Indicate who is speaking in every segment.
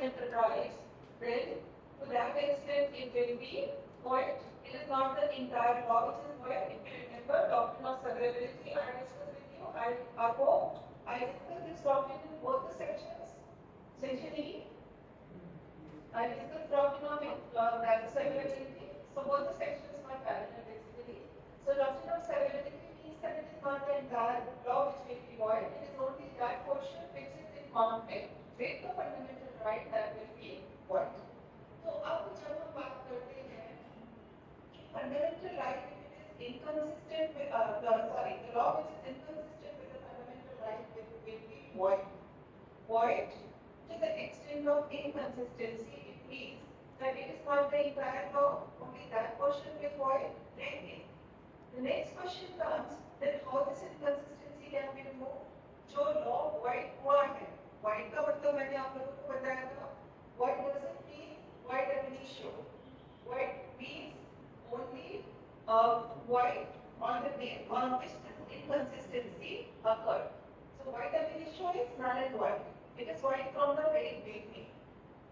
Speaker 1: fundamental rights, then to that extent it will be void. It is not the entire law which is void. If you remember, doctrine of severability I discussed with you. I hope I discussed this doctrine in both the sections. Section E, I discussed doctrine of severability. So both the sections are parallel basically. So doctrine of severability means that it is not the entire law which will be void. It is only that portion which is in conflict with the fundamental right that will be void. तो अब जब हम बात करते हैं कि fundamental right if it is inconsistent with the law which is inconsistent with the fundamental right will be void. Void to the extent of inconsistency, it means that it is not the entire law, only that portion is void. Then the next question comes that how this inconsistency can be removed. जो law void हुआ है, void का मतलब मैंने आप लोगों को बताया था. Void doesn't mean void ab initio. Void means only void on the day on which this inconsistency occurred. So void ab initio is null and void. It is void from the very beginning.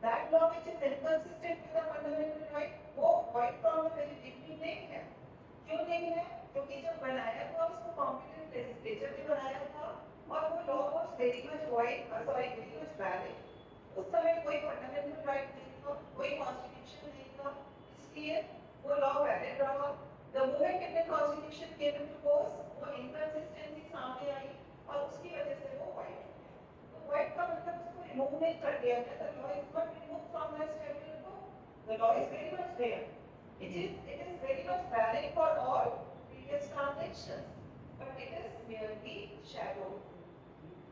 Speaker 1: That law which is inconsistent with the fundamental right, वो void from the very beginning नहीं है. क्यों नहीं है? क्योंकि जब बनाया था उसको कॉम्पिटेंट लेजिस्लेचर ने बनाया था और वो law was very much void, very much valid. उस समय कोई फंडामेंटल राइट नहीं था, कोई कॉन्स्टिट्यूशन नहीं था, इसलिए वो लॉ वैलिड रहा. The moment Indian Constitution came into force, वो inconsistency सामने आई और उसकी वजह से वो void. तो void का मतलब उसको remove नहीं कर दिया गया. The law is not removed from the statute book. The law is very much there. It is very much valid for all previous transactions, but it is merely shadow.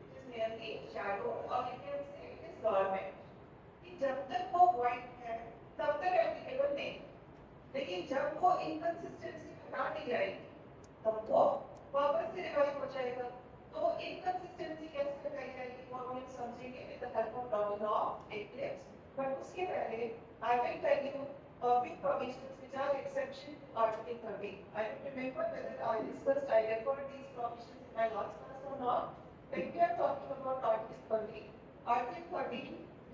Speaker 1: It is merely shadow, or you can say it is dormant. कि जब तक वो void है, तब तक applicable नहीं. लेकिन जब वो inconsistency हटा दी जाएगी, तब वो वापस से revive हो जाएगा. तो वो inconsistency कैसे हटाई जाएगी, वो हम समझेंगे with the help of domino eclipse. But उसके पहले I will tell you few provisions which are exception to Article 30. I don't remember whether I discussed, I referred these provisions in my last class or not. When we are talking about Article 30, Article 30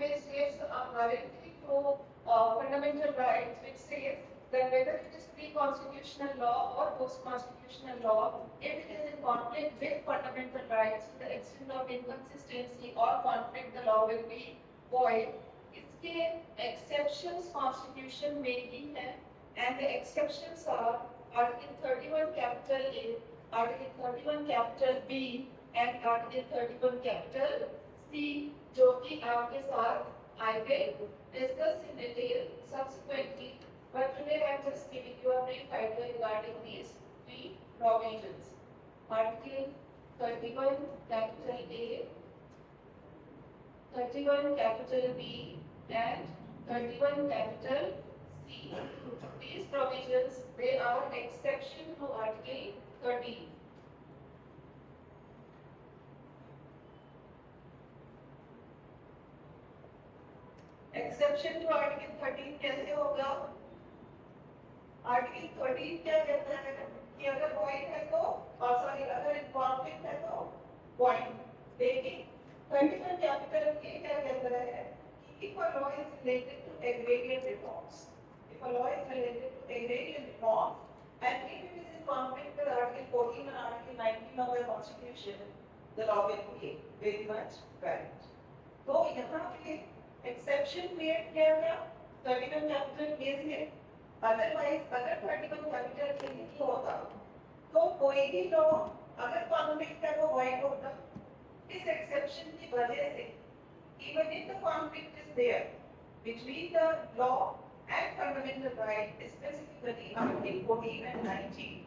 Speaker 1: which gives a guarantee to fundamental rights, which says that whether it is pre-constitutional law or post-constitutional law, if it is in conflict with fundamental rights, to the extent of inconsistency or conflict, the law will be void. इसके exceptions constitution में ही है, and the exceptions are Article 31 capital A, Article 31 capital B, and Article 31 capital C, जो कि आपके साथ I will discuss in detail subsequently. But today I am just giving you a brief idea regarding these three provisions. Article 31 capital A, 31 capital B, and 31 capital C. These provisions, they are exception to Article 30. Exception to Article 13 कैसे होगा? Article 13 क्या कहता है कि अगर void है तो अगर in conflict है तो void. लेकिन 31 capital A क्या कहता है? If a law is related to agrarian reforms, if a law is related to agrarian reforms, and if it is in conflict with Article 14 and Article 19 of the Constitution, the law will be very much valid. तो यहाँ पे exception create किया गया 31 capital A से. Otherwise, अगर 31 capital A नहीं होता, तो कोई भी law अगर conflict है वो void होता. इस exception की वजह से even if the conflict is there between the law and fundamental right, specifically Article 14 and 19,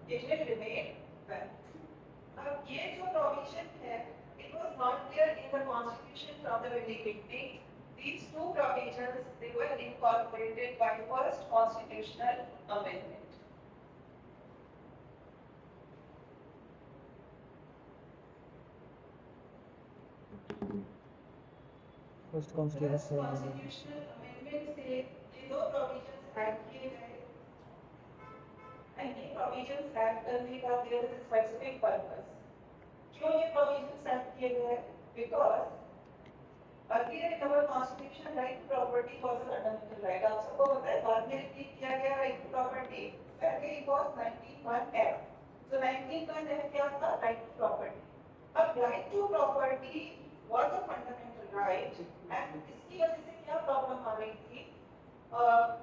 Speaker 1: it will remain valid. अब ये जो provision है, it was not there in the Constitution from the very beginning. These two provisions, they were incorporated by the first constitutional amendment.
Speaker 2: First constitutional
Speaker 1: amendment से ये दो provisions add किए गए, and ये provisions add करने का there is a specific purpose. क्यों ये provisions add किए गए? Because Earlier in our constitution, right to property was a fundamental right. आप सबको पता है बाद में repeat किया गया right to property. पहले it was 19(1)(f). So 19(1)(f) क्या था? Right to property. अब right to property was a fundamental right, and इसकी वजह से क्या problem आ रही थी?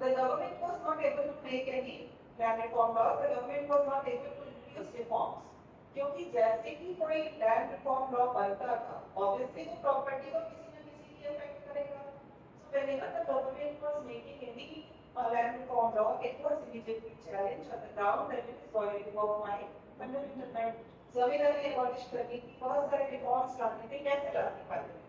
Speaker 1: The government was not able to make any land reform laws. The government was not able to introduce reforms. क्योंकि जैसे ही कोई लैंड रिफॉर्म लॉ बनता था, ऑब्वियसली वो प्रॉपर्टी को किसी न किसी की अफेक्ट करेगा. So whenever the government was making any land reform law, it was immediately challenged on the ground that it is violating of my fundamental right. संविधान ने abolish करने की बहुत सारे रिफॉर्म्स लाने थे, कैसे लाने वाले थे?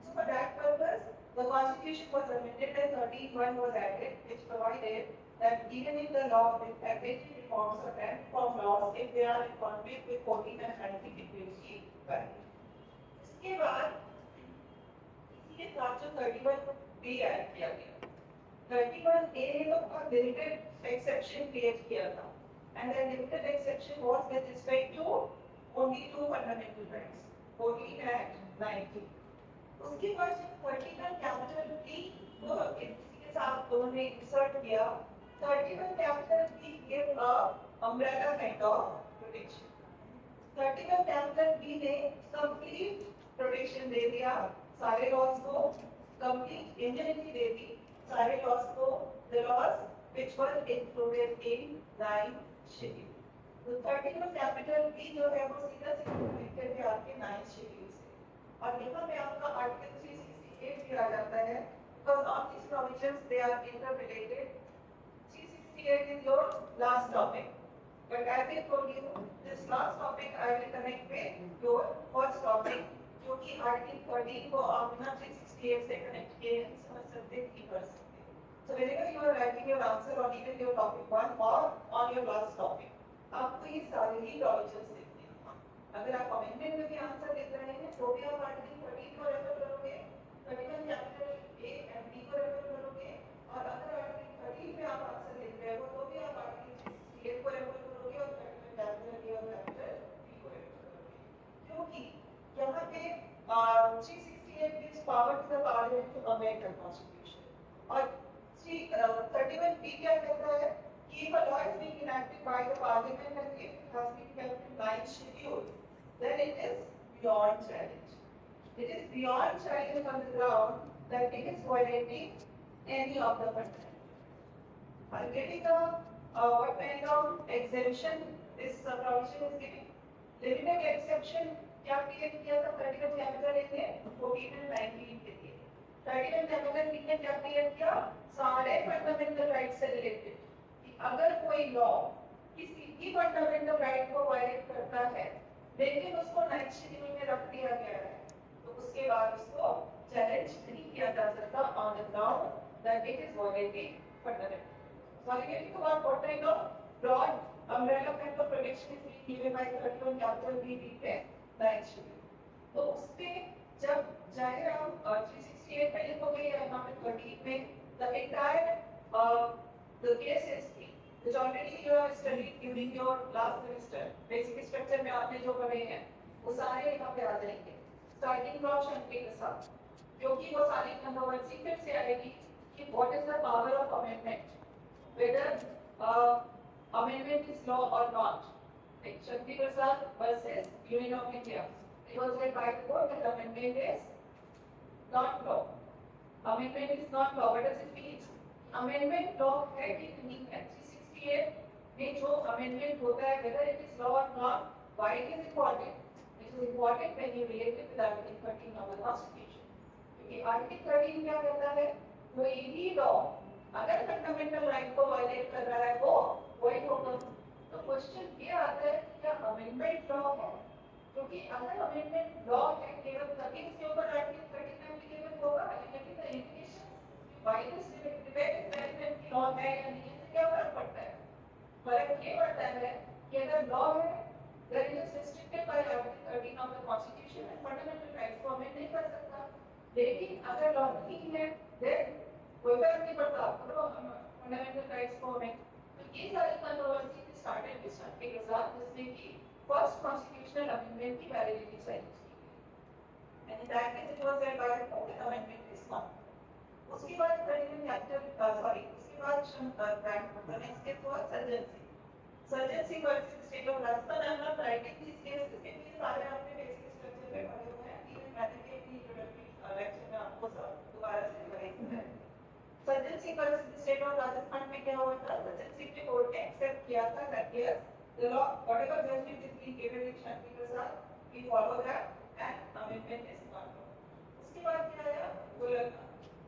Speaker 1: So for that purpose, the constitution was amended and 13(1) was added, which provided that even if the law with every reforms or land reform laws, if they are in conflict with 14 and 19, it will be valid. इसके बाद इसके साथ जो 31B add किया गया, 31A ने तो बहुत limited exception create किया था, and that limited exception was with respect to only two fundamental rights, 14 and 19. उसके बाद 31 कैपिटल B को इसके साथ उन्होंने इंसर्ट किया. 31 capital B gave a umbrella kind of protection. 31 capital B ने complete protection दे दिया सारे laws को, complete immunity दे दी सारे laws को, the laws which were included in 9 schedule. तो 31 capital B जो है वो सीधा connected है आपके 9 schedule से. और यहाँ पे आपका article 368 भी आ जाता है, because all these provisions they are interrelated. 368 is your last topic, but as I told you, this last topic I will connect with your first topic, क्योंकि article 13 को आप ना 368 से connect किए समझ सकते हैं, कर सकते हैं. So whenever you are writing your answer on even your topic 1 or on your last topic, आपको ये सारे ही provisions लिखने हैं. अगर आप amendment में भी आंसर लिख रहे हैं, तो भी आप article 13 को रेफर करोगे, 31 कैपिटल A and B को रेफर करोगे, और अगर article 13 में आप आंसर लिख रहे हो, तो भी आप article 68 को रेफर करोगे और 31 कैपिटल A और कैपिटल B को रेफर करोगे. क्योंकि यहाँ पे 368 gives power to the parliament to amend the constitution, और 31B क्या कहता है कि if a law is being enacted by the parliament and if it has been kept in 9 schedule, then it is beyond challenge. It is beyond challenge on the ground that it is violating any of the fundamentals. I'm getting what kind of exemption this provision is giving. Limited exception क्या create किया था 31 capital A ने 14 and 19 के लिए. 31 capital B ने क्या create किया? सारे फंडामेंटल राइट से रिलेटेड, कि अगर कोई लॉ किसी भी फंडामेंटल राइट को वायलेट करता है, लेकिन उसको 9th शेड्यूल में रख दिया गया है, तो उसके बाद उसको चैलेंज नहीं किया जा सकता on the ground that it is violating fundamental. So I'm getting about what kind of broad umbrella kind of protection is being given by 31 capital B पे 9th schedule. तो उसपे जब जाएगा हम 368 पे लिखोगे या यहाँ पे 13 पे, the entire the cases which already you have studied during your last semester, basic structure में आपने जो पढ़े हैं, वो सारे यहाँ पे आ जाएंगे. Starting from शंके के साथ, क्योंकि वो सारी कंट्रोवर्सी फिर से आएगी कि what is the power of amendment, whether amendment is law or not. Like Shakti Prasad versus Union of India, it was read by the court that amendment is not law. Amendment is not law. What does it mean? Amendment law है कि नहीं है. 368 में जो amendment होता है, whether it is law or not, why it is important? It is important when you relate it with Article 13 of the Constitution. क्योंकि Article 13 क्या कहता है? कोई भी law अगर फंडामेंटल राइट को वायलेट कर रहा है, वो वही होगा. तो क्वेश्चन ये आता है कि क्या अमेंडमेंट लॉ है? क्योंकि अगर अमेंडमेंट लॉ है, केवल तभी इसके ऊपर आर्टिकल 13 एप्लीकेबल होगा, लेकिन the indication why this debate amendment law है या नहीं, इससे क्या फर्क पड़ता है? फर्क ये पड़ता है कि अगर लॉ है, then it is restricted by article 13 of the constitution and fundamental rights को अमेंड नहीं कर सकता. लेकिन अगर लॉ नहीं है, देन कोई फर्क नहीं पड़ता आपको फंडामेंटल राइट्स को हमें. तो ये सारी कंट्रोवर्सी स्टार्टेड विद के साथ, जिसमें कि फर्स्ट कॉन्स्टिट्यूशनल अमेंडमेंट की वैलिडिटी चैलेंज की. and in that case it was read by the court and amendment is not. उसके बाद continuing capital उसके बाद the next case was surgency. Surgency versus state of Rajasthan. I am not writing these cases क्योंकि सारे आपने basic structure पे पढ़े हुए हैं. Even मैंने भी अपनी introductory lecture में आपको दोबारा से रिवाइज किया है. Surgency versus state of Rajasthan में क्या हुआ था? Surgency पे कोर्ट ने accept किया था that yes, the law whatever judgment is being given in Shanti Prasad, we follow that and amendment is not. उसके बाद क्या आया?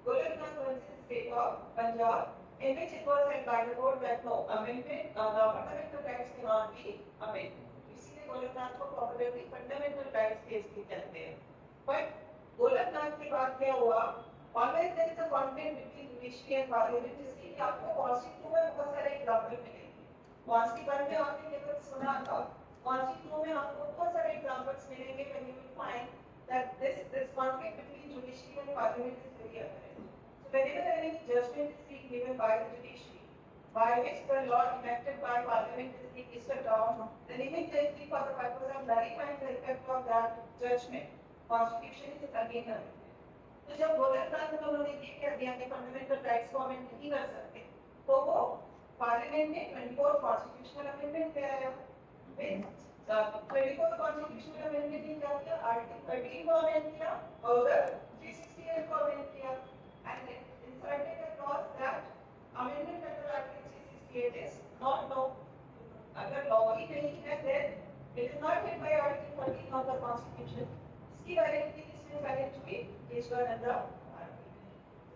Speaker 1: Golagna versus state of Punjab, in which it was held by the court that no amendment, the fundamental rights cannot be amended. इसीलिए गोलकनाथ को popularly fundamental rights case भी कहते हैं. But Golaknath के बाद क्या हुआ? Always there is a conflict between judiciary and parliament. जिसके लिए आपको कॉन्स्टिट्यूशन में बहुत सारे एग्जाम्पल मिलेंगे. कॉन्स्टिट्यूशन में आपने केवल सुना था. कॉन्स्टिट्यूशन में आपको बहुत सारे एग्जाम्पल्स मिलेंगे when you will find that this conflict between judiciary and parliament is very apparent. So whenever any judgment is being given by the judiciary, by which the law enacted by parliament is being struck down, then immediately for the purpose of clarifying the effect of that judgment, constitution is again amended. तो जब गोलकनाथ में उन्होंने ये कह दिया कि fundamental rights को amend नहीं कर सकते, तो वो पार्लियामेंट ने 24 कॉन्स्टिट्यूशनल अमेंडमेंट ले आया. 24 कॉन्स्टिट्यूशनल अमेंडमेंट ने क्या किया? आर्टिकल 13 को अमेंड किया और 368 को अमेंड किया and inserted a clause that amendment under article 368 is not law. अगर लॉ ही नहीं है then it is not held by article 13 of the constitution. इसकी वैलिडिटी किसने वैलिड हुई? केशवानंद भारती.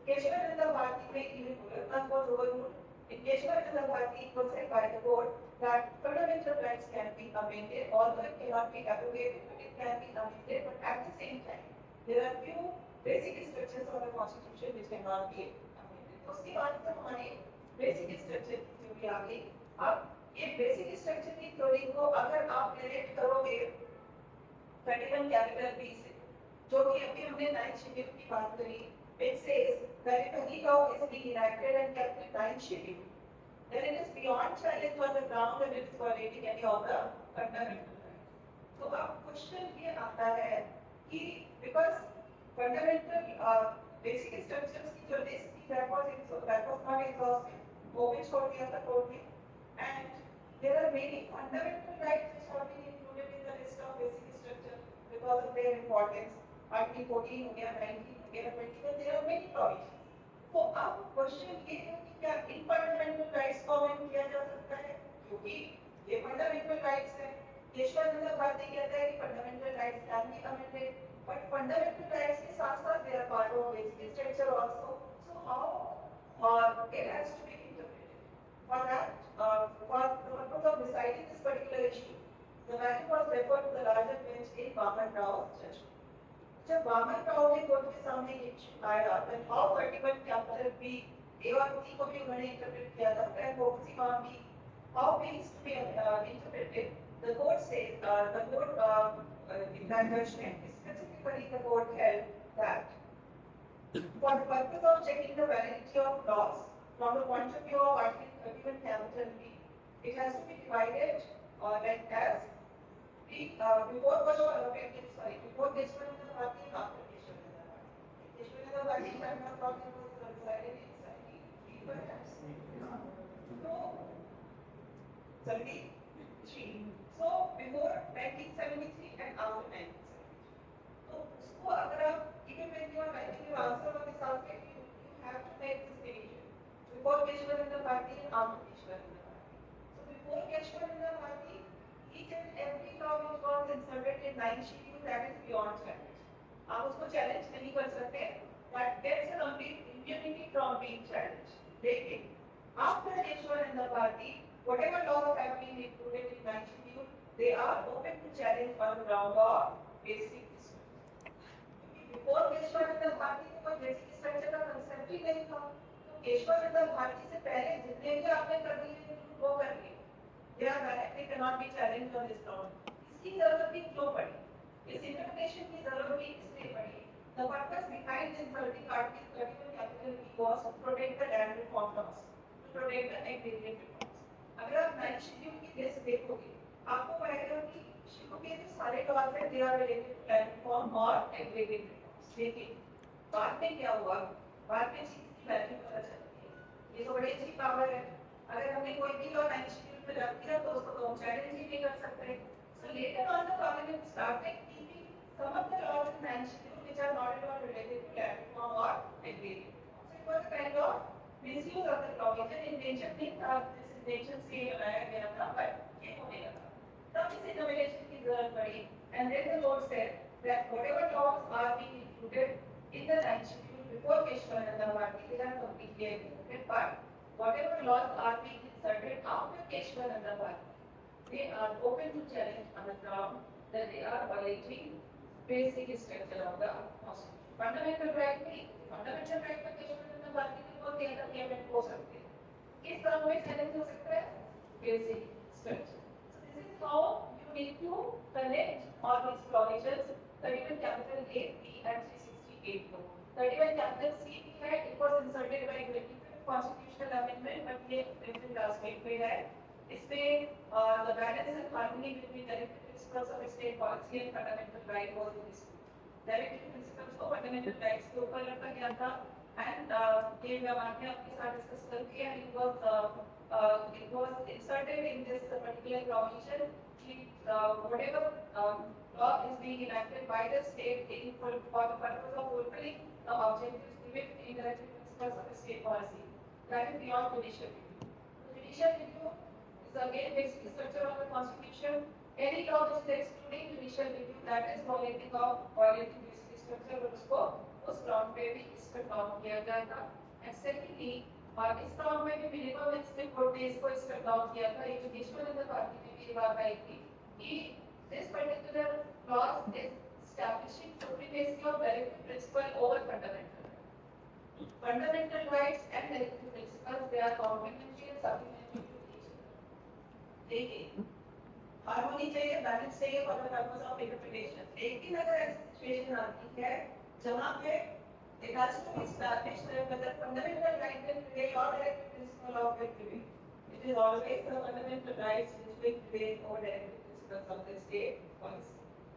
Speaker 1: केशवानंद भारती में even Golaknath was overruled. In Keshwananda Bharati it was said by the court that fundamental rights can be amended, although it cannot be abrogated, but it can be amended. But at the same time, there are few basic structures of the constitution which cannot be amended. उसके बाद से हमारे basic structure की theory आ गई. अब ये basic structure की theory को अगर आप रिलेट करोगे 21 कैपिटल बी से, जो कि अभी हमने 9th शेड्यूल की बात करी, it says that if any law is being enacted and kept in 9th schedule, then it is beyond challenge on the ground that it is violating any of the fundamental rights. तो अब question ये आता है कि because fundamental basic structures की जो list थी that was not exhaustive, वो भी छोड़ दिया था कोर्ट ने, and there are many fundamental rights which have been included in the list of basic structure because of their importance. Article 14 हो गया, 19 हो गया, 21, there are many provisions. तो अब क्वेश्चन ये है कि क्या इन फंडामेंटल राइट्स को अमेंड किया जा सकता है? क्योंकि ये फंडामेंटल राइट्स है. केशवानंद भारती कहता है कि fundamental rights can be amended, but fundamental rights के साथ-साथ they are part of basic structure also. So how it has to be interpreted. For that, for the purpose of deciding this particular issue, the matter was referred to the larger bench in Vaman Rao's judgment. जब वामन राव ने court के सामने ये issue आया, then how 31 capital B ए और सी को भी उन्होंने इंटरप्रेट किया था, and वो उसी वहाँ भी how B is to be interpreted. The court says the court in that judgment specifically the court held that for the purpose of checking the validity of laws from the point of view of article 31 capital B, it has to be divided like as before this one Bharati and after Keshwananda Bharati. Keshwananda Bharati I'm not talking about the decided in 73 perhaps. So 73. So before 1973 and after 1973. So उसको अगर आप even when you are writing your answer on this aspect, you have to make this division before Keshwananda Bharati and after Keshwananda Bharati. So before Keshwananda Bharati, each and every law which was inserted in 9th schedule that is beyond challenge. आप उसको challenge नहीं कर सकते, but there is a complete immunity from being challenged. लेकिन after Keshwananda Bharati, whatever laws have been included in 9th schedule, they are open to challenge on the ground of basic structure. Before Keshwananda Bharati तो कोई basic structure का concept ही नहीं था. तो Keshwananda Bharati से पहले जितने भी आपने कर दिए वो कर लिए. They are valid, they cannot be challenged on this ground. इसकी जरूरत भी क्यों पड़ी? इस interpretation की जरूरत भी इसलिए पड़ी. The purpose behind inserting article 31 capital B was to protect the land reform laws, to protect the agrarian reforms. अगर आप 9th schedule की list देखोगे, आपको पढ़ेगा कि शुरू के जो सारे लॉज है they are related to platform और एग्रीगेटेड लॉज, लेकिन बाद में क्या हुआ, बाद में चीज की वैल्यू पता चलती है। ये तो बड़ी अच्छी पावर है, अगर हमने कोई भी लॉ 9th शेड्यूल में रख दिया तो उसको तो हम चैलेंज ही नहीं कर सकते। So later on the parliament started keeping some of the laws in 9th schedule which are not at all related to platform or agreement. So it was a kind of misuse of the provision in nature thing था, this nation से लाया गया था, but ये होने लगा। तब इस innovation की जरूरत पड़ी, and then the Lord said that whatever laws are being included in the 9th schedule before Keshwananda Bharati, they are completely executed, but whatever laws are being inserted after Keshwananda Bharati, they are open to challenge on the ground that they are violating basic structure of the constitution. Fundamental right में fundamental right पर केशवानंद भारती ने बोल दिया था कि amend हो सकते हैं। किस तरह में चैलेंज हो सकता है? Basic structure. So this is how you need to connect all these provisions. 31 capital A, B and 368 को. 31 capital C है, it was inserted by 25th constitutional amendment, but ये recent last week में है। इसमें the balance and harmony between the principles of state policy and fundamental right was dispute. Directive principles को fundamental rights के ऊपर रखा गया था, and ये हमने आपके साथ डिस्कस कर दिया, it was inserted in this particular provision कि whatever law is being enacted by the state for the purpose of fulfilling the objectives given in the directive principles of state policy, that is beyond judicial review. Judicial review is again basic structure of the constitution. Any law which is excluding judicial review, that is violating basic structure, और उसको उस ground पे भी इसको down किया जाएगा। And secondly, इस ground में भी minimum extreme court days को इसको down किया था। ये जो केशवानंद भारती में भी बात आई थी कि this particular clause is establishing supremacy of directive principle over fundamental rights. Fundamental rights and directive principles, they are complementary and supplementary to each other. लेकिन हार्मोनी चाहिए, बैलेंस चाहिए for the purpose of interpretation. लेकिन अगर ऐसी situation आती है जहां पे it has to be established that the fundamental right will prevail or directive principle of will prevail. It is always the fundamental rights which will prevail over directive principles of the state policy.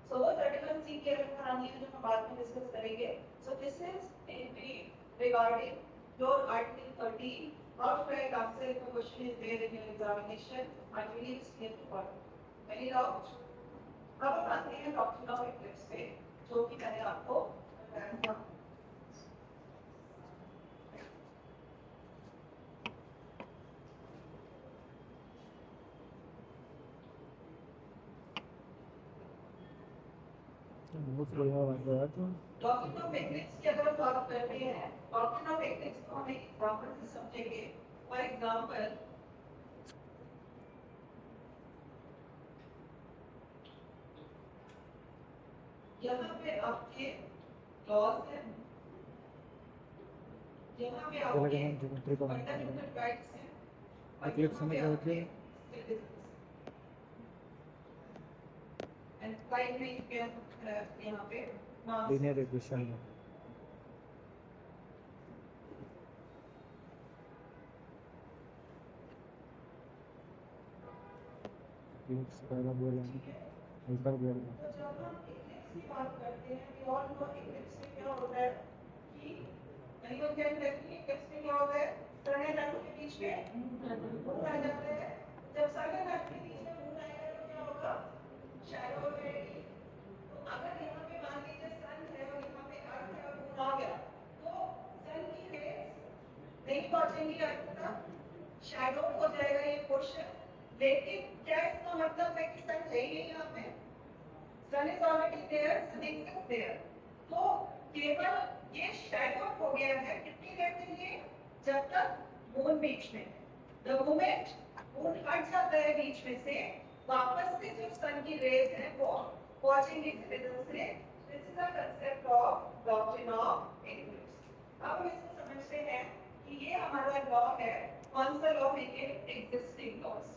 Speaker 1: So वो 31C की कहानी है जो हम बाद में discuss करेंगे। So this is in brief regarding your Article 30. How to write answer if a question is there in your examination? I believe it's clear to follow. Any doubt? अब हम आते हैं डॉक्ट्रिन ऑफ इक्लिप्स पे, जो कि मैंने आपको बताया था।
Speaker 2: बहुत बढ़िया बात है यार।
Speaker 1: डॉक्ट्रिन ऑफ इक्लिप्स की अगर बात करते हैं, डॉक्ट्रिन ऑफ इक्लिप्स को हम एक एग्जांपल से समझेंगे। फॉर एग्जांपल, यहाँ पे आपके लॉज हैं, यहाँ पे आपके फंडामेंटल राइट्स हैं,
Speaker 2: इक्लिप्स में क्या होती है?
Speaker 1: एंड लाइक में यहाँ पे
Speaker 2: लीनियर इक्वेशन में इक्लिप्स पहला बोल एक बार बोल।
Speaker 1: तो जब हम इक्लिप्स की बात करते हैं, we all know इक्लिप्स में क्या होता है कि anyone can tell me Eclipse में क्या होता है? सन एंड अर्थ के बीच में मून आ जाता है। जब सन एंड अर्थ के बीच में मून आएगा तो क्या होगा? शैडो रहेगी। तो अगर यहाँ पे मान लीजिए सन है और यहाँ पे अर्थ है और मून आ गया, तो सन की रेज नहीं पहुंचेंगी अर्थ तक, शैडो हो जाएगा ये पोर्शन। लेकिन क्या इसका मतलब है कि सन है ही नहीं यहाँ पे? Sun is already there, sun exist there. तो केवल ये शैडो हो गया है कितनी देर के लिए? जब तक मून बीच में है। द मोमेंट मून हट जाता है बीच में से, वापस से जो सन की रेज है वो पहुंचेंगी सिटीजन से। This is the concept of doctrine of Eclipse. अब हम इसको समझते हैं कि ये हमारा लॉ है, कौन सा लॉ है? ये एग्जिस्टिंग लॉज।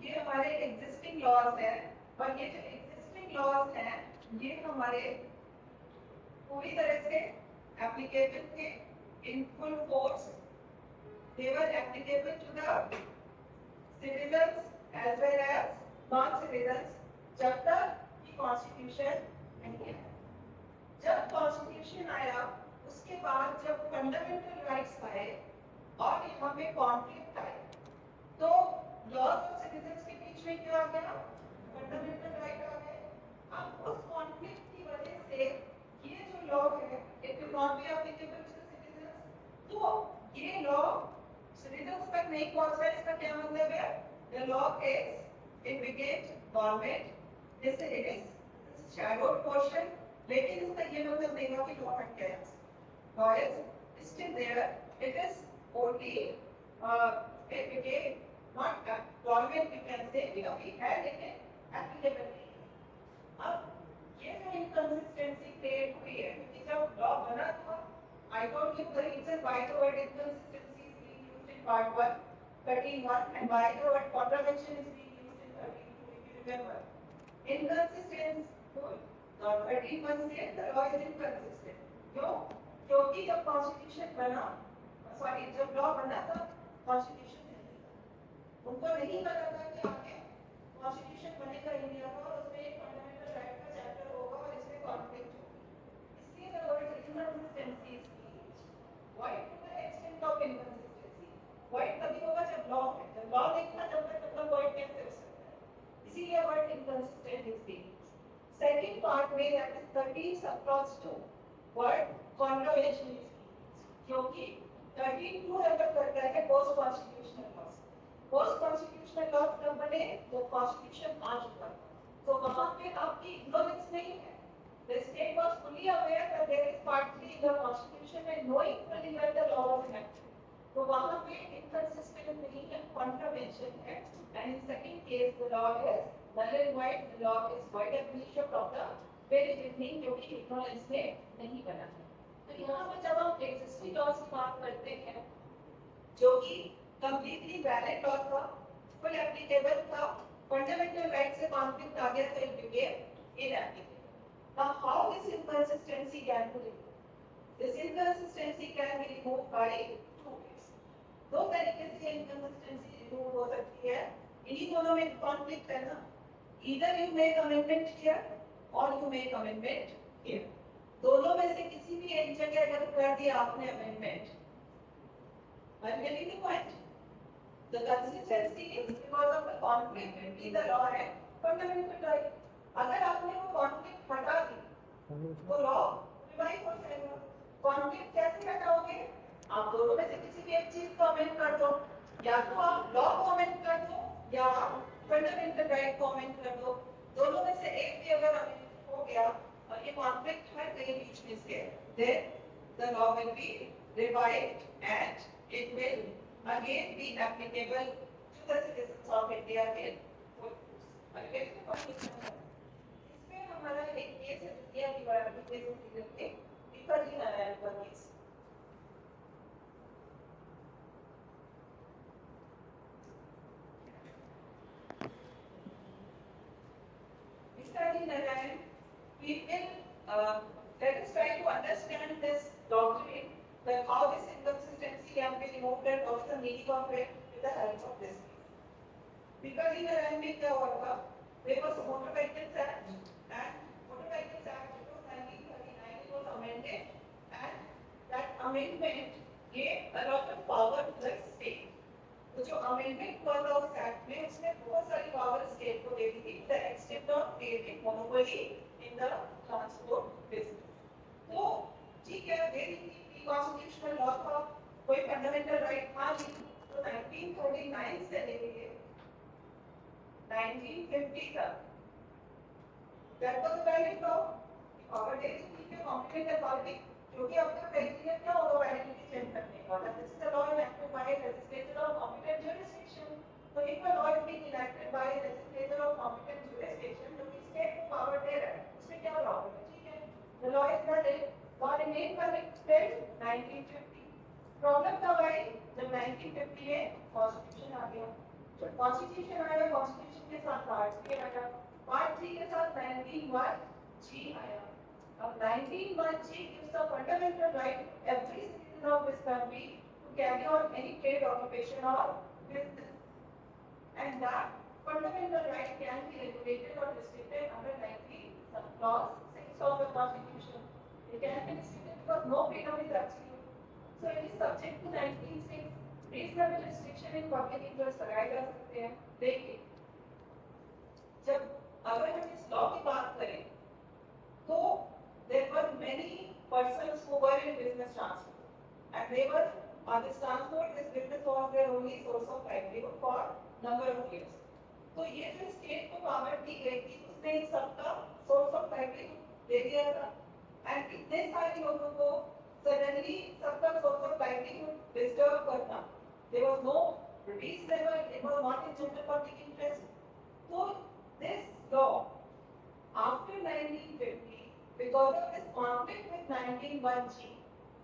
Speaker 1: ये हमारे एग्जिस्टिंग लॉज हैं, और ये जो एग्जिस्टिंग लॉज हैं ये हमारे पूरी तरह से एप्लीकेबल थे in full force. They were applicable to the citizens as well as non-citizens जब तक कि कॉन्स्टिट्यूशन नहीं है। जब कॉन्स्टिट्यूशन आया उसके बाद जब फंडामेंटल राइट्स आए और यहाँ पे कॉन्फ्लिक्ट आए तो लॉज और सिटीजन्स के बीच में क्या आ गया, फंडामेंटल राइट आ गए। अब उस कॉन्फ्लिक्ट की वजह से ये जो लॉ है it will not be applicable to the citizens. तो ये लॉ सिटीजन्स तक नहीं पहुंच रहा, इसका क्या मतलब है, द लॉ इज इनविगेट गवर्नमेंट, जैसे इट इज शैडोड पोर्शन, लेकिन इसका ये मतलब नहीं हुआ कि लॉ हट गया। Law is still there, it is only it became not government you can say because we had it applicable नहीं। अब ये जो inconsistency create हुई है क्योंकि जब law बना था, I told you the reason why the word inconsistency is being used in part 1, 13(1) and why the word contravention is being used in 13(2) if you remember. Inconsistent, 13(1) says the law is inconsistent. क्यों? क्योंकि जब constitution बना, sorry जब law बना था constitution नहीं था, उनको नहीं पता था कि आगे कॉन्स्टिट्यूशन बनेगा इंडिया का और उसमें एक फंडामेंटल राइट का चैप्टर होगा और इसमें कॉन्फ्लिक्ट होगी, इसलिए the word inconsistency is used. Why to the extent of inconsistency, why तभी होगा जब लॉ है, जब लॉ नहीं था जब तक मतलब वर्ड कैसे हो सकता है, इसीलिए word inconsistent is being used. Second part में that is 13 sub clause 2 word contravention is क्योंकि 13(2) रेफर करता है post constitutional laws. Post constitutional laws कब बने, जब कॉन्स्टिट्यूशन आ चुका, तो वहां पे आपकी इग्नोरेंस नहीं है। The state was fully aware that there is part 3 in the constitution and knowing fully well the law was enacted. तो वहां पे inconsistent नहीं है, contravention है, and in second case the law is null and void, the law is void ab initio of the very beginning क्योंकि ignorance में नहीं बना है। तो यहाँ पर जब हम एग्जिस्टिंग लॉज की बात करते हैं जो कि कंप्लीटली वैलिड लॉ था, फुल एप्लीकेबल था, फंडामेंटल राइट से कॉन्फ्लिक्ट आ गया तो it became inapplicable. Now how this inconsistency can be removed, this inconsistency can be removed by two ways. दो तरीके से इनकंसिस्टेंसी रिमूव हो सकती है, इन्हीं दोनों में कॉन्फ्लिक्ट है ना, either you make amendment here और यू मेक अमेंडमेंट हियर, दोनों में से किसी भी एक जगह अगर कर दिया आपने amendment, I am getting the point. The consistency is because of the conflict between the law and fundamental right. अगर आपने वो conflict हटा दी, तो law revive हो जाएगा। Conflict कैसे हटाओगे? आप दोनों में से किसी भी एक चीज को अमेंड कर दो, या तो आप law को अमेंड कर दो या fundamental right को अमेंड कर दो, दोनों में से एक भी अगर अमेंड हो गया और ये कॉन्फ्लिक्ट हट गई बीच में से, then the law will be revived and it will again be applicable to the citizens of India in full force. इसमें हमारा एक केस है इंडिया की बड़ा केस है पिताजी नारायण का केस। पिताजी Narayan, we will let us try to understand this doctrine, that how this inconsistency can be removed and what's the meaning of it with the help of this. Because in the में क्या हुआ था, there was a Motor Vehicles Act and Motor Vehicles Act it was 1939 it was amended and that amendment gave a lot of power to the state. तो जो amendment हुआ था उस act में उसने बहुत सारी power state को दे दी थी to the extent of creating monopoly in the transport business. तो ठीक है, दे दी थी, कॉन्स्टिट्यूशनल लॉ था, कोई फंडामेंटल राइट था नहीं, तो 1949 से लेके 1950 तक दैट वाज वैलिड लॉ। और दे दी थी कि कॉम्पिटेंट अथॉरिटी, क्योंकि अब तक क्राइटेरिया क्या होगा वैलिडिटी चेक करने का, this is the law enacted by legislature of competent jurisdiction. तो if a law is being enacted by legislature of competent jurisdiction तो स्टेट को पावर दे रहा है, उसमें क्या प्रॉब्लम है, ठीक है, the law is valid, law remain valid till 1950। Problem कब आई, जब 1950 में कॉन्स्टिट्यूशन आ गया। जब कॉन्स्टिट्यूशन आया, कॉन्स्टिट्यूशन के साथ पार्ट 3 आया, पार्ट 3 के साथ 19(1)(g) आया। अब 19(1)(g) gives the fundamental right to every citizen of this country to carry on any trade, occupation or business, and that fundamental right can be regulated or restricted under 19 clause 6 of the Constitution. It can be restricted because no freedom is absolute. So it is subject to 19(6). Reasonable restriction in public interest लगाए जा सकते हैं. देखिए, जब अगर हम इस law की बात करें, तो there were many persons who were in business transport, and they were on this transport. This business was their only source of livelihood for number of years. तो ये जो स्टेट को पावर दी गई थी, उसने इन सबका सोर्स ऑफ लाइवलीहुड दे दिया था, एंड इतने सारे लोगों को सडनली सबका सोर्स ऑफ लाइवलीहुड डिस्टर्ब करना, there was no reasonable, it was not in general public interest. So this law after 1950, because of this conflict with 19(1)(g,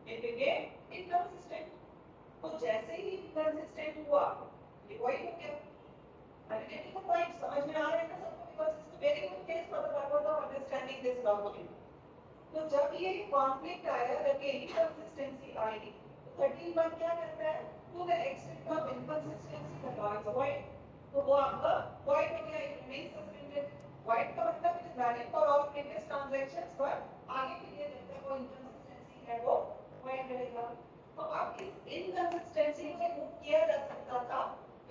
Speaker 1: it became inconsistent. तो जैसे ही inconsistent हुआ, ये वही हो गया. And getting the point, समझ में आ रहा है ना सबको? Because it's a very good case for the purpose of understanding this law. तो जब ये conflict आया, जब ये inconsistency आई, तो 13(1) क्या कहता है? To the extent of inconsistency, the law is void. तो वो आपका void हो गया, it remains suspended. Void का मतलब it is valid for all previous transactions, but आगे के लिए जब तक वो inconsistency है, वो void रहेगा. तो अब इस inconsistency को remove किया जा सकता था,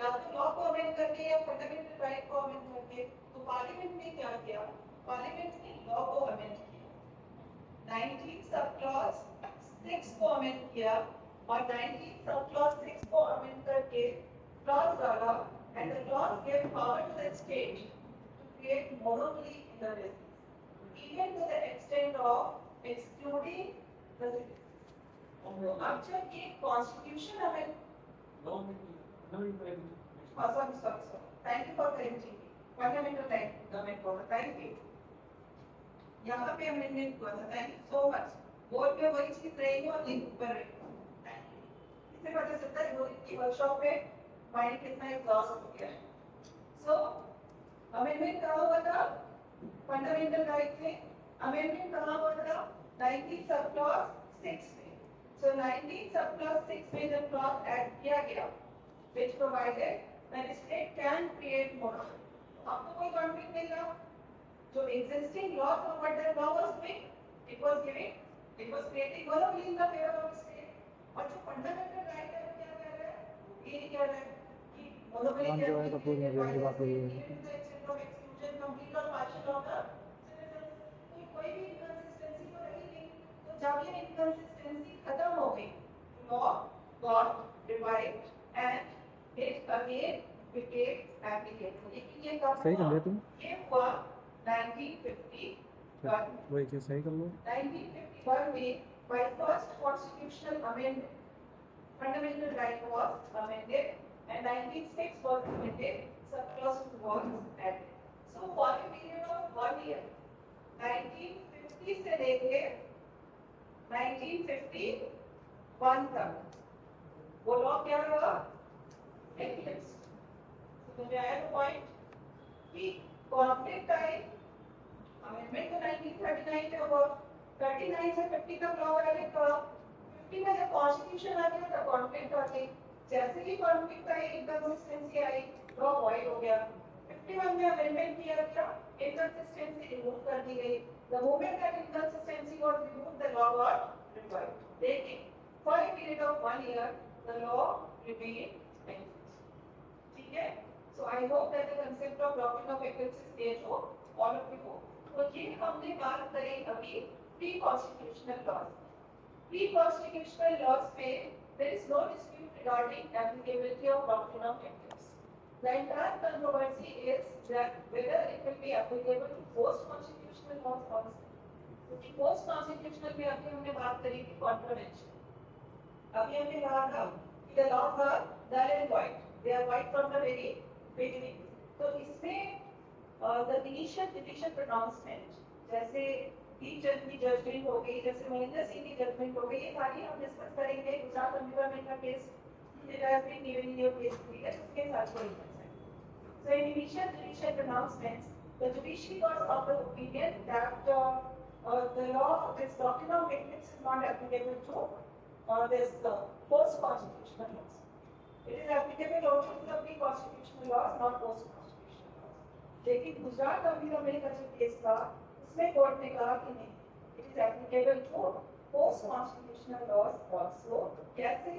Speaker 1: या तो लॉ को अमेंड करके या फंडामेंटल राइट को अमेंड करके. तो पार्लियामेंट ने क्या किया? पार्लियामेंट ने लॉ को अमेंड किया, 19 सब क्लॉज 6 को अमेंड किया, और 19 सब क्लॉज 6 को अमेंड करके क्लॉज डाला, and the clause gave power to the state to create monopoly in the business, even to the extent of excluding the citizens. अब जब ये constitution amend, thank you for correcting me, fundamental right government for the thank you. यहाँ पे amendment हुआ था, thank you so much. Board में वही चीज रहेगी और लिंक ऊपर रहेगा. इससे पता चलता है बोर्ड की वर्कशॉप में माइंड कितना एग्जॉस्ट हो गया है. सो अमेंडमेंट कहाँ हुआ था? फंडामेंटल राइट में. अमेंडमेंट कहाँ हुआ था? 19 सब क्लॉज 6 में. So 19 सब क्लॉज 6 में जब क्लॉज ऐड किया गया, which provided that state can create monopoly. आपको कोई कॉन्फ्लिक्ट नहीं रहा. जो existing law from what the law was doing, it was creating monopoly in the favor of state. और जो fundamental right है, वो क्या कह रहा है? ये कह रहा है कि monopoly can be created by the state even to the extent of exclusion, complete or partial of the citizens. तो कोई भी inconsistency तो रही नहीं. तो जब ये inconsistency खत्म हो गई, law got revived and it again became applicable. लेकिन ये कब
Speaker 2: सही कर ले तुम.
Speaker 1: ये हुआ 1951.
Speaker 2: वही चीज सही कर लो.
Speaker 1: 1951 में by first constitutional amendment, fundamental right was amended, and 1906 was amended, surplus was added. So for a period of 1 year, 1950 से लेके 1951 तक, वो लॉ क्या रहा? Evidence. So the other point, कि conflict आई, amendment तो 1939 में हुआ, 39 से 50 तक लॉ वैलिड था. 50 में जब कॉन्स्टिट्यूशन आ गया, तब conflict आ गई. जैसे ही conflict आई, inconsistency आई, लॉ void हो गया. 51 में amendment किया गया, inconsistency remove कर दी गई. The moment that inconsistency was removed, the law got revived. लेकिन for a period of 1 year, the law remained exist. ठीक है? So I hope that the concept of doctrine of equity is clear to all of you. तो ये हमने बात करी अभी pre-constitutional laws. Pre-constitutional laws में there is no dispute regarding applicability of doctrine of equity. The entire controversy is that whether it will be applicable to post-constitutional laws also. क्योंकि post-constitutional में अभी हमने बात करी थी contravention. अभी हमने कहा था कि the laws are null and void. They are void from the very beginning. तो इसमें the initial petition pronouncement, जैसे टीचर की जजमेंट हो गई, जैसे महेंद्र सिंह की जजमेंट हो गई, ये सारी हम डिस्कस करेंगे. गुजरात एनवायरमेंट का case, it has been given in your case study, उसके साथ कोई नहीं. So in initial judicial pronouncements, the judiciary was of the opinion that the law, this doctrine of equity is not applicable to this post-constitutional laws. It is applicable only to the pre-constitutional laws, not post-constitutional. लेकिन गुजरात अभिरमण का जो case था उसमें court ने कहा कि नहीं, it is applicable to post constitutional laws also. कैसे?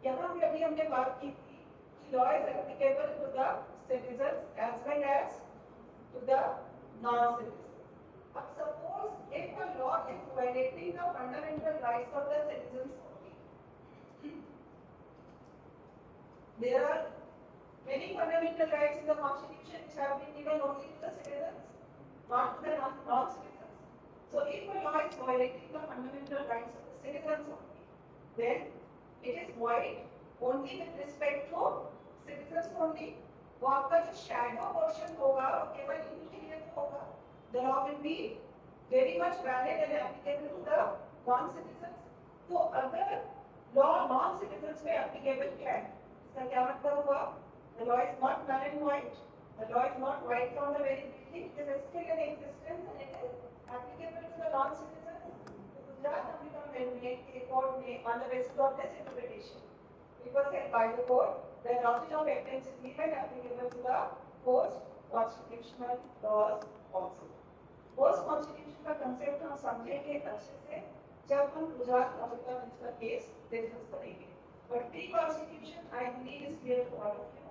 Speaker 1: यहाँ भी अभी हमने बात की थी कि law is applicable to the citizens as well as to the non citizens. अब suppose if a law is violating the fundamental rights of the citizens only, there are many fundamental rights in the constitution which have been given only to the citizens, not to the non-citizens. So if a law is violating the fundamental rights of the citizens only, then it is void only with respect to citizens only. वो आपका जो shadow portion होगा वो केवल इनके लिए होगा. The law will be very much valid and applicable to the non-citizens. तो अगर law non-citizens में applicable है, इसका क्या मतलब हुआ? The law is not null and void. The law is not void from the very beginning. It is still in existence and it is applicable to the non-citizens. Gujarat Amendment Court में on the basis of this interpretation, it was said by the court that adoption of evidence is even applicable to the post-constitutional laws also. Post-constitution का concept हम समझेंगे अच्छे से जब हम Gujarat America का case discuss करेंगे. But pre-constitution, I believe, is clear to all of you.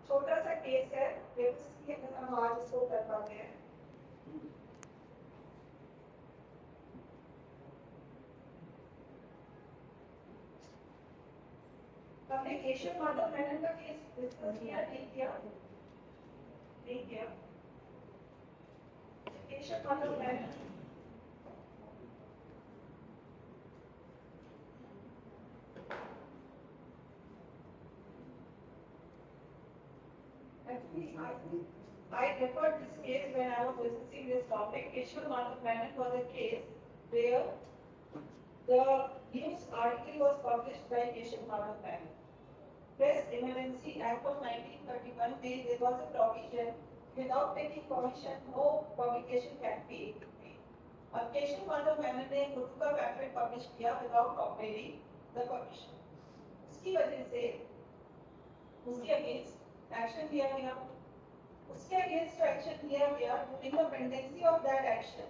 Speaker 1: छोटा सा केस है, इसलिए हम आज इसको कर पाते हैं. हमने केशव माधव मेनन का केस डिस्कस किया, नहीं किया? नहीं किया. Keshav Madhav Menon I referred this case when I was discussing this topic. Keshwar Madhav Menon was a case where the news article was published by Keshwar Madhav Menon. Press Emergency Act of 1931 there was a provision without taking permission no publication can be made. और Keshwar Madhav Menon ने खुद का pamphlet publish किया without obtaining the permission. उसकी वजह से उसके against action लिया गया. उसके against action लिया गया. During the pendency of that action,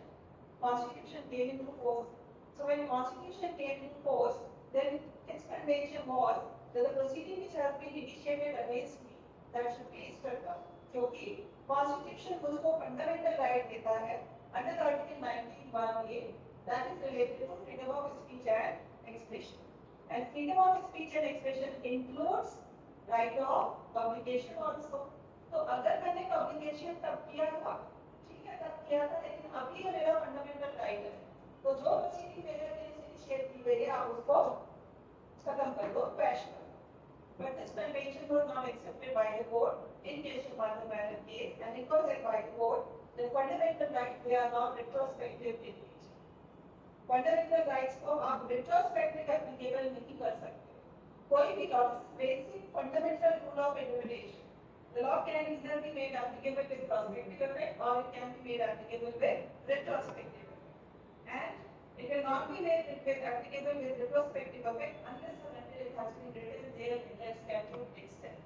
Speaker 1: Constitution came into force. So when Constitution came into force, then its contention was that the proceeding which has been initiated against me that should be struck up. क्योंकि Constitution मुझको fundamental right देता है under Article 19(1)(a) that is related to freedom of speech and expression. And freedom of speech and expression includes right of publication also. तो अगर मैंने publication तब किया था, ठीक है, तब किया था, लेकिन अभी ये मेरा fundamental right है, तो जो proceeding मेरे against initiate की गई है, आप उसको खत्म कर दो, crash कर दो. But this convention was not accepted by the court in Keshwar Madhav Menon case, and it was said by the court that fundamental rights they are not retrospective in nature. Fundamental rights को आप retrospective applicable नहीं कर सकते. कोई भी law, basic fundamental rule of interpretation. The law can either be made applicable with prospective effect or it can be made applicable with retrospective effect. And it will not be made applicable with retrospective effect unless and until it has been written there in the statute itself.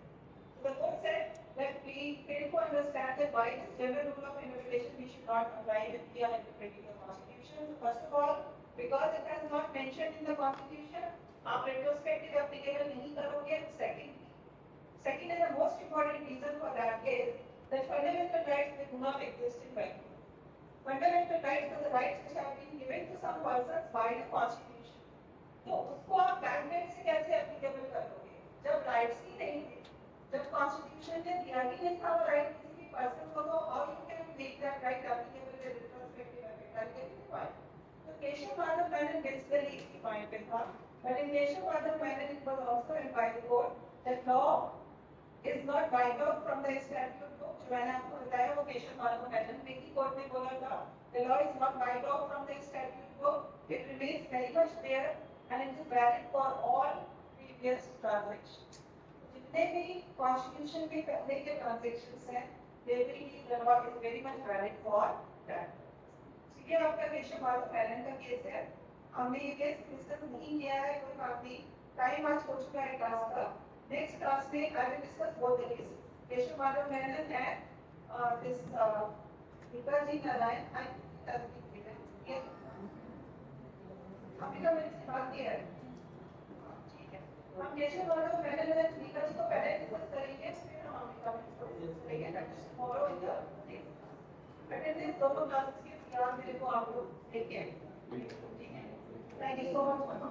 Speaker 1: So the court said that we fail to understand that by this general rule of interpretation we should not apply when we are interpreting the Constitution. First of all, because it has not mentioned in the Constitution, आप retrospective applicable नहीं करोगे. Second and the most important reason for that is that fundamental rights they do not exist in vacuum. Fundamental rights are the rights which have been given to some persons by the Constitution. तो उसको आप backdate से कैसे applicable करोगे? जब rights ही नहीं थे, जब Constitution ने दिया ही नहीं था वो right किसी भी person को, तो how you can make that right applicable with retrospective effect? Are you getting the point? तो Keshwar Madhav Menon basically इसकी point पे था, but in Keshwar Madhav Menon it was also held by the court that law is not wiped out from the statute book. जो मैंने आपको बताया वो केशव माधव मेनन में की कोर्ट ने बोला था. The law is not wiped out from the statute book. It remains very much there and it is valid for all previous transactions. जितने भी Constitution के पहले के transactions हैं, they will be the law is very much valid for that. ये आपका केशव माधव मेनन का case है. हमने ये केस डिस्कस नहीं किया है, कोई बात नहीं. टाइम आज हो चुका है क्लास का. Next class में I will discuss both the cases. Keshwar Madhav Menon and this Nikaji Narayan, I think it has been given. Yes. अभी तो मेरे से बात नहीं है ठीक है हम केशव माधव पहले नीका जी को पहले डिस्कस करेंगे फिर हम अमिता को डिस्कस करेंगे टुमारो इन द अटेंडेंस दोनों क्लासेस के ध्यान मेरे को आप लोग लेके आएंगे ठीक है थैंक यू सो मच